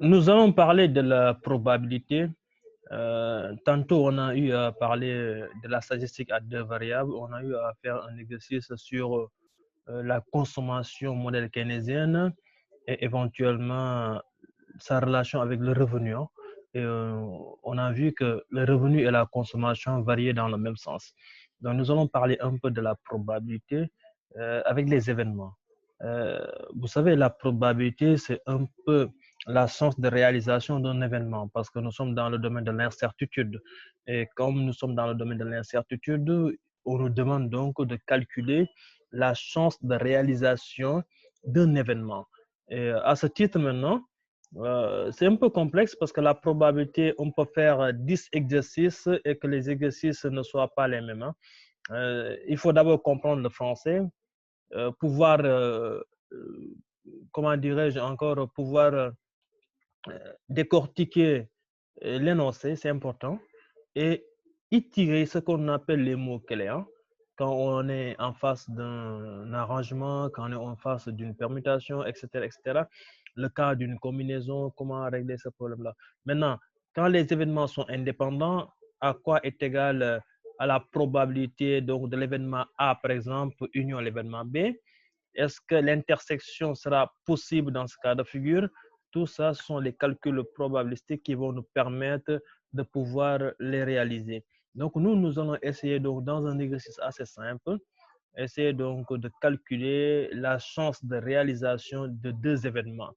Nous allons parler de la probabilité. Tantôt, on a eu à parler de la statistique à deux variables. On a eu à faire un exercice sur la consommation modèle keynésienne et éventuellement sa relation avec le revenu, hein. Et on a vu que le revenu et la consommation variaient dans le même sens. Donc, nous allons parler un peu de la probabilité avec les événements. Euh, vous savez, la probabilité, c'est un peu la chance de réalisation d'un événement parce que nous sommes dans le domaine de l'incertitude. Et comme nous sommes dans le domaine de l'incertitude, on nous demande donc de calculer la chance de réalisation d'un événement. Et à ce titre maintenant, c'est un peu complexe parce que la probabilité, on peut faire 10 exercices et que les exercices ne soient pas les mêmes, hein. Il faut d'abord comprendre le français, pouvoir, comment dirais-je encore, pouvoir décortiquer l'énoncé, c'est important, et tirer ce qu'on appelle les mots clés, hein. Quand on est en face d'un arrangement, quand on est en face d'une permutation, etc., etc., le cas d'une combinaison, comment régler ce problème-là. Maintenant, quand les événements sont indépendants, à quoi est égal à la probabilité donc, de l'événement A, par exemple, union à l'événement B? Est-ce que l'intersection sera possible dans ce cas de figure? Tout ça sont les calculs probabilistiques qui vont nous permettre de pouvoir les réaliser. Donc, nous allons essayer donc dans un exercice assez simple, essayer donc de calculer la chance de réalisation de deux événements.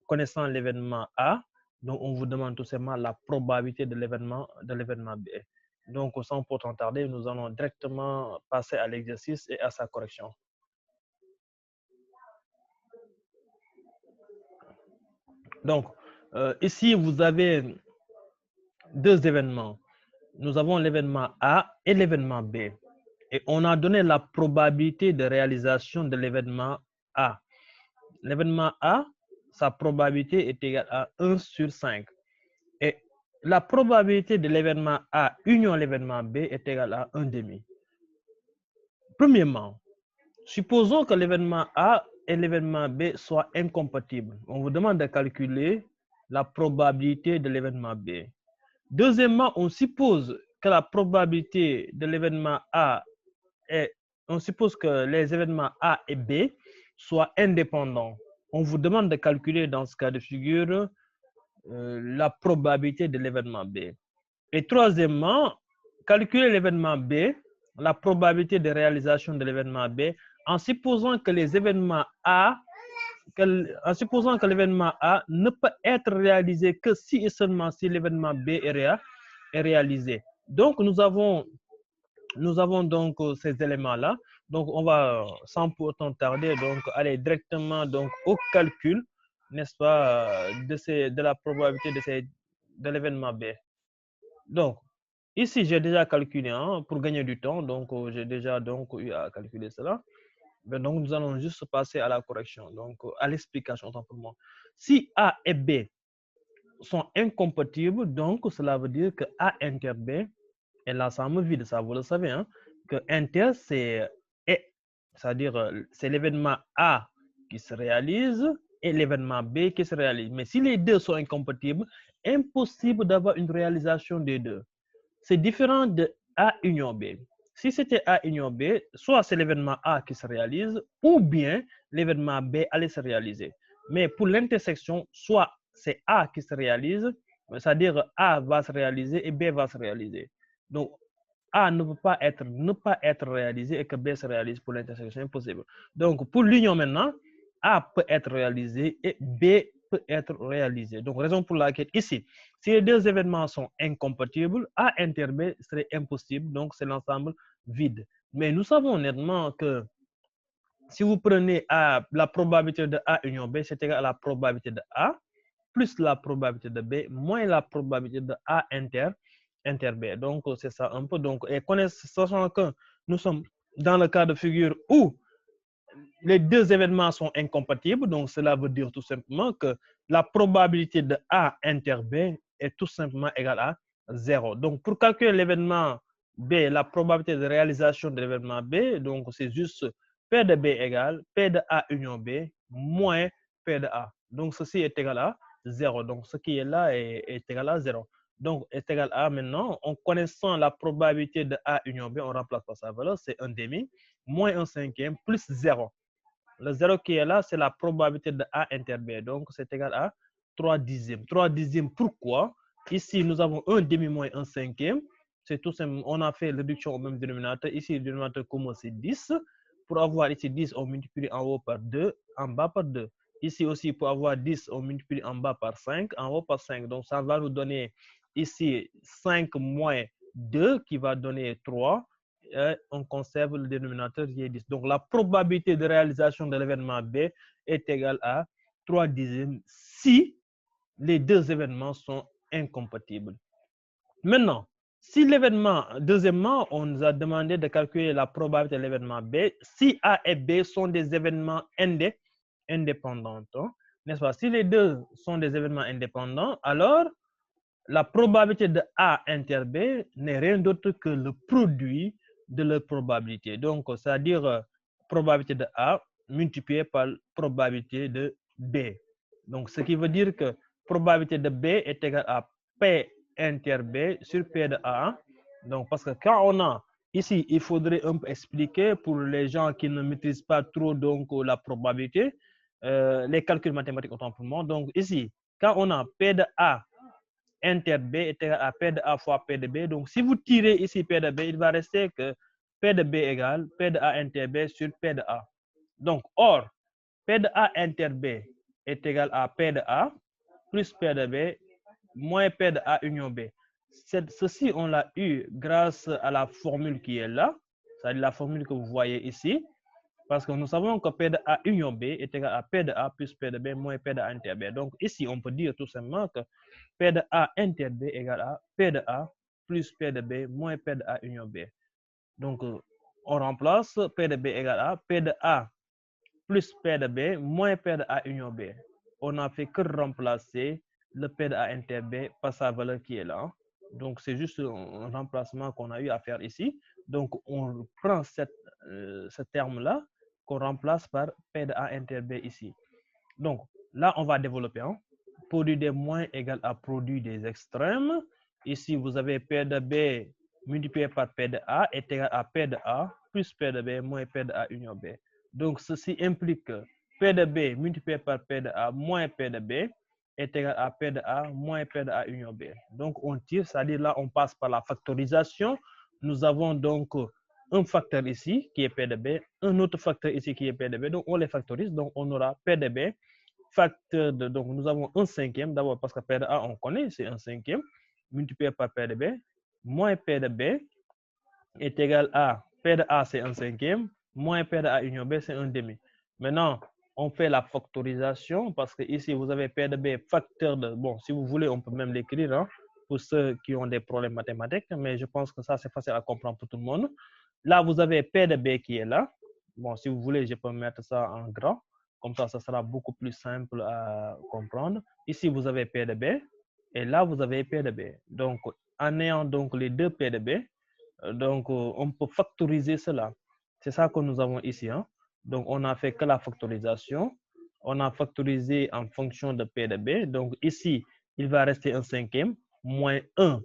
Connaissant l'événement A, donc on vous demande tout simplement la probabilité de l'événement B. Donc, sans pourtant tarder, nous allons directement passer à l'exercice et à sa correction. Donc, ici, vous avez deux événements. Nous avons l'événement A et l'événement B. Et on a donné la probabilité de réalisation de l'événement A. L'événement A, sa probabilité est égale à 1 sur 5. Et la probabilité de l'événement A union l'événement B est égale à 1 demi. Premièrement, supposons que l'événement A et l'événement B soient incompatibles. On vous demande de calculer la probabilité de l'événement B. Deuxièmement, on suppose que la probabilité de l'événement A est, on suppose que les événements A et B soient indépendants. On vous demande de calculer dans ce cas de figure la probabilité de l'événement B. Et troisièmement, calculer l'événement B, la probabilité de réalisation de l'événement B, en supposant que les événements A, en supposant que l'événement A ne peut être réalisé que si et seulement si l'événement B est réalisé. Donc, nous avons donc ces éléments-là. Donc, on va, sans pour autant tarder, donc aller directement donc au calcul, n'est-ce pas, de la probabilité de l'événement B. Donc, ici, j'ai déjà calculé, hein, pour gagner du temps. Donc, j'ai déjà donc eu à calculer cela. Mais donc, nous allons juste passer à la correction, donc à l'explication simplement. Si A et B sont incompatibles, donc cela veut dire que A inter B est l'ensemble vide. Ça, vous le savez, hein, que inter, c'est-à-dire c'est l'événement A qui se réalise et l'événement B qui se réalise. Mais si les deux sont incompatibles, impossible d'avoir une réalisation des deux. C'est différent de A union B. Si c'était A union B, soit c'est l'événement A qui se réalise, ou bien l'événement B allait se réaliser. Mais pour l'intersection, soit c'est A qui se réalise, c'est-à-dire A va se réaliser et B va se réaliser. Donc, A ne peut pas être réalisé et que B se réalise pour l'intersection, impossible. Donc, pour l'union maintenant, A peut être réalisé et B peut être réalisé. Donc, raison pour laquelle ici, si les deux événements sont incompatibles, A inter B serait impossible, donc c'est l'ensemble vide. Mais nous savons nettement que si vous prenez la probabilité de A union B, c'est égal à la probabilité de A plus la probabilité de B moins la probabilité de A inter B. Donc, c'est ça un peu. Donc, et sachant que nous sommes dans le cas de figure où les deux événements sont incompatibles, donc cela veut dire tout simplement que la probabilité de A inter B est tout simplement égale à 0. Donc, pour calculer l'événement B, la probabilité de réalisation de l'événement B, donc c'est juste P de B égale P de A union B moins P de A. Donc, ceci est égal à 0. Donc, ce qui est là est égal à 0. Donc, est égal à maintenant, en connaissant la probabilité de A union B, on remplace par sa valeur, c'est 1 demi, moins 1 cinquième, plus 0. Le 0 qui est là, c'est la probabilité de A inter B. Donc, c'est égal à 3 dixièmes. 3 dixièmes, pourquoi? Ici, nous avons 1 demi moins 1 cinquième. C'est tout simple. On a fait réduction au même dénominateur. Ici, le dénominateur commun, c'est 10. Pour avoir ici 10, on multiplie en haut par 2, en bas par 2. Ici aussi, pour avoir 10, on multiplie en bas par 5, en haut par 5. Donc, ça va nous donner ici 5 moins 2 qui va donner 3. On conserve le dénominateur qui est 10. Donc, la probabilité de réalisation de l'événement B est égale à 3 dixièmes si les deux événements sont incompatibles. Maintenant, si l'événement, deuxièmement, on nous a demandé de calculer la probabilité de l'événement B, si A et B sont des événements indépendants, n'est-ce pas? Si les deux sont des événements indépendants, alors la probabilité de A inter B n'est rien d'autre que le produit de leur probabilité. Donc, c'est-à-dire probabilité de A multiplié par probabilité de B. Donc, ce qui veut dire que probabilité de B est égale à P inter B sur P de A. Donc, parce que quand on a ici, il faudrait un peu expliquer pour les gens qui ne maîtrisent pas trop donc la probabilité, les calculs mathématiques autant pour moi. Donc, ici, quand on a P de A inter B est égal à P de A fois P de B. Donc, si vous tirez ici P de B, il va rester que P de B égale P de A inter B sur P de A. Donc, or, P de A inter B est égal à P de A plus P de B moins P de A union B. Ceci, on l'a eu grâce à la formule qui est là, c'est-à-dire la formule que vous voyez ici, parce que nous savons que P de A union B est égal à P de A plus P de B moins P de A inter B. Donc, ici, on peut dire tout simplement que P de A inter B égale à P de A plus P de B moins P de A union B. Donc, on remplace P de B égale à P de A plus P de B moins P de A union B. On n'a fait que remplacer le P de A inter B par sa valeur qui est là. Donc, c'est juste un remplacement qu'on a eu à faire ici. Donc, on prend ce terme-là qu'on remplace par P de A inter B ici. Donc, là, on va développer. Produit des moins égale à produit des extrêmes. Ici, vous avez P de B multiplié par P de A est égal à P de A plus P de B moins P de A union B. Donc, ceci implique que P de B multiplié par P de A moins P de B est égal à P de A moins P de A union B. Donc, on tire, c'est-à-dire là, on passe par la factorisation. Nous avons donc un facteur ici qui est P de B, un autre facteur ici qui est P de B. Donc, on les factorise. Donc, on aura P de B facteur de, donc nous avons un cinquième, d'abord parce que P de A, on connaît, c'est un cinquième, multiplié par P de B, moins P de B est égal à P de A, c'est un cinquième, moins P de A union B, c'est un demi. Maintenant, on fait la factorisation parce que ici, vous avez P de B facteur de, bon, si vous voulez, on peut même l'écrire hein, pour ceux qui ont des problèmes mathématiques, mais je pense que ça, c'est facile à comprendre pour tout le monde. Là, vous avez P de B qui est là. Bon, si vous voulez, je peux mettre ça en gras. Comme ça sera beaucoup plus simple à comprendre. Ici, vous avez P de B et là, vous avez P de B. Donc, en ayant donc les deux P de B, donc on peut factoriser cela. C'est ça que nous avons ici. Hein. Donc, on n'a fait que la factorisation. On a factorisé en fonction de P de B. Donc, ici, il va rester un cinquième moins 1.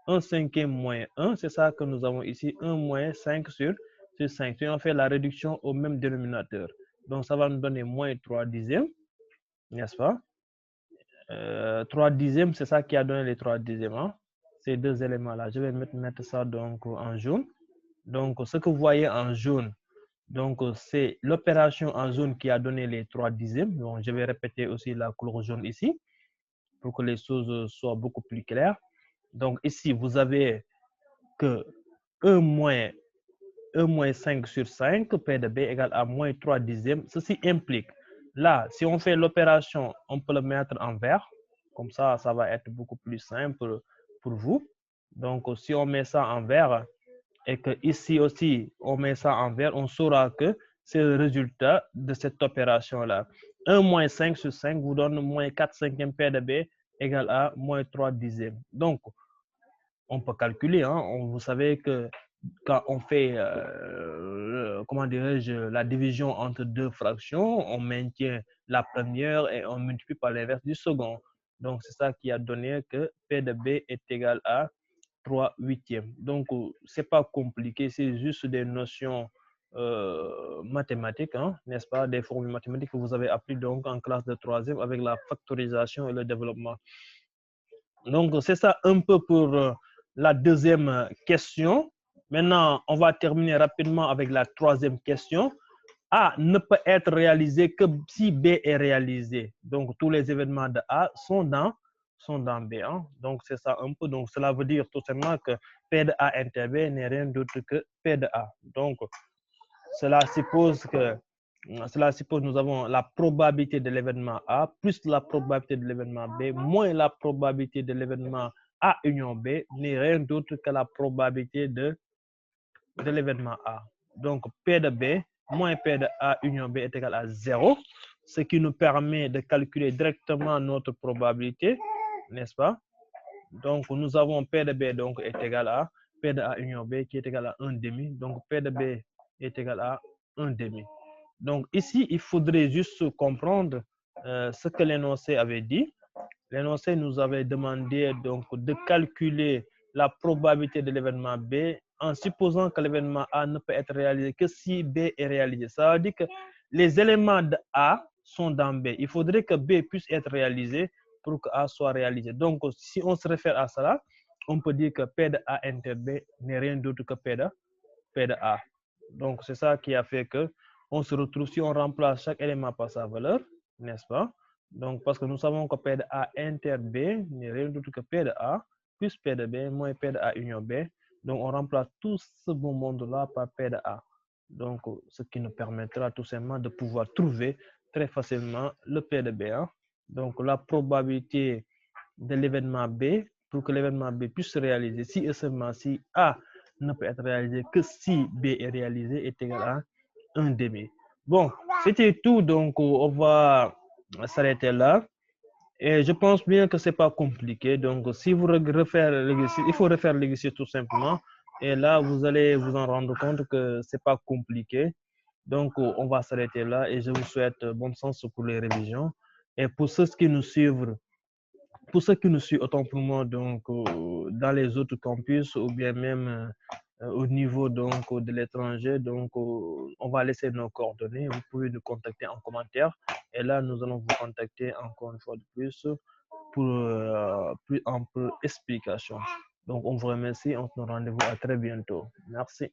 Un cinquième moins 1, c'est ça que nous avons ici. 1 moins 5 sur 5. Si on fait la réduction au même dénominateur. Donc, ça va nous donner moins 3 dixièmes, n'est-ce pas? 3 dixièmes, c'est ça qui a donné les 3 dixièmes. Hein? Ces deux éléments-là. Je vais mettre ça donc en jaune. Donc, ce que vous voyez en jaune, donc c'est l'opération en jaune qui a donné les 3 dixièmes. Donc, je vais répéter aussi la couleur jaune ici pour que les choses soient beaucoup plus claires. Donc, ici, vous avez que 1 moins 5 sur 5, P de B égale à moins 3 dixièmes. Ceci implique, là, si on fait l'opération, on peut le mettre en vert. Comme ça, ça va être beaucoup plus simple pour vous. Donc, si on met ça en vert et que ici aussi, on met ça en vert, on saura que c'est le résultat de cette opération-là. 1 moins 5 sur 5 vous donne moins 4 cinquièmes P de B égale à moins 3 dixièmes. Donc, on peut calculer. Hein. Vous savez que quand on fait, comment dirais-je, la division entre deux fractions, on maintient la première et on multiplie par l'inverse du second. Donc, c'est ça qui a donné que P de B est égal à 3 huitièmes. Donc, c'est pas compliqué, c'est juste des notions mathématiques, hein, n'est-ce pas, des formules mathématiques que vous avez appris donc en classe de troisième avec la factorisation et le développement. Donc, c'est ça un peu pour la deuxième question. Maintenant, on va terminer rapidement avec la troisième question. A ne peut être réalisé que si B est réalisé. Donc, tous les événements de A sont dans B. Hein. Donc, c'est ça un peu. Donc, cela veut dire tout simplement que P de A inter B n'est rien d'autre que P de A. Donc, cela suppose que nous avons la probabilité de l'événement A plus la probabilité de l'événement B moins la probabilité de l'événement A union B n'est rien d'autre que la probabilité de l'événement A. Donc, P de B moins P de A union B est égal à 0, ce qui nous permet de calculer directement notre probabilité, n'est-ce pas? Donc, nous avons P de B donc, est égal à P de A union B qui est égal à 1 demi. Donc, P de B est égal à 1 demi. Donc, ici, il faudrait juste comprendre ce que l'énoncé avait dit. L'énoncé nous avait demandé donc de calculer la probabilité de l'événement B en supposant que l'événement A ne peut être réalisé que si B est réalisé. Ça veut dire que les éléments de A sont dans B. Il faudrait que B puisse être réalisé pour que A soit réalisé. Donc, si on se réfère à cela, on peut dire que P de A inter B n'est rien d'autre que P de A. Donc, c'est ça qui a fait que on se retrouve, si on remplace chaque élément par sa valeur, n'est-ce pas? Donc, parce que nous savons que P de A inter B n'est rien d'autre que P de A plus P de B moins P de A union B. Donc, on remplace tout ce beau monde-là par P de A. Donc, ce qui nous permettra tout simplement de pouvoir trouver très facilement le P de B. Hein? Donc, la probabilité de l'événement B pour que l'événement B puisse se réaliser si et seulement si A ne peut être réalisé que si B est réalisé est égal à 1 demi. Bon, c'était tout. Donc, on va s'arrêter là. Et je pense bien que c'est pas compliqué. Donc, si vous refaire l'exercice, il faut refaire l'exercice tout simplement. Et là, vous allez vous en rendre compte que c'est pas compliqué. Donc, on va s'arrêter là et je vous souhaite bonne chance pour les révisions. Et pour ceux qui nous suivent, autant pour moi, donc, dans les autres campus ou bien même au niveau donc, de l'étranger, donc, on va laisser nos coordonnées. Vous pouvez nous contacter en commentaire. Et là, nous allons vous contacter encore une fois de plus pour plus ample explication. Donc, on vous remercie. On se donne rendez-vous à très bientôt. Merci.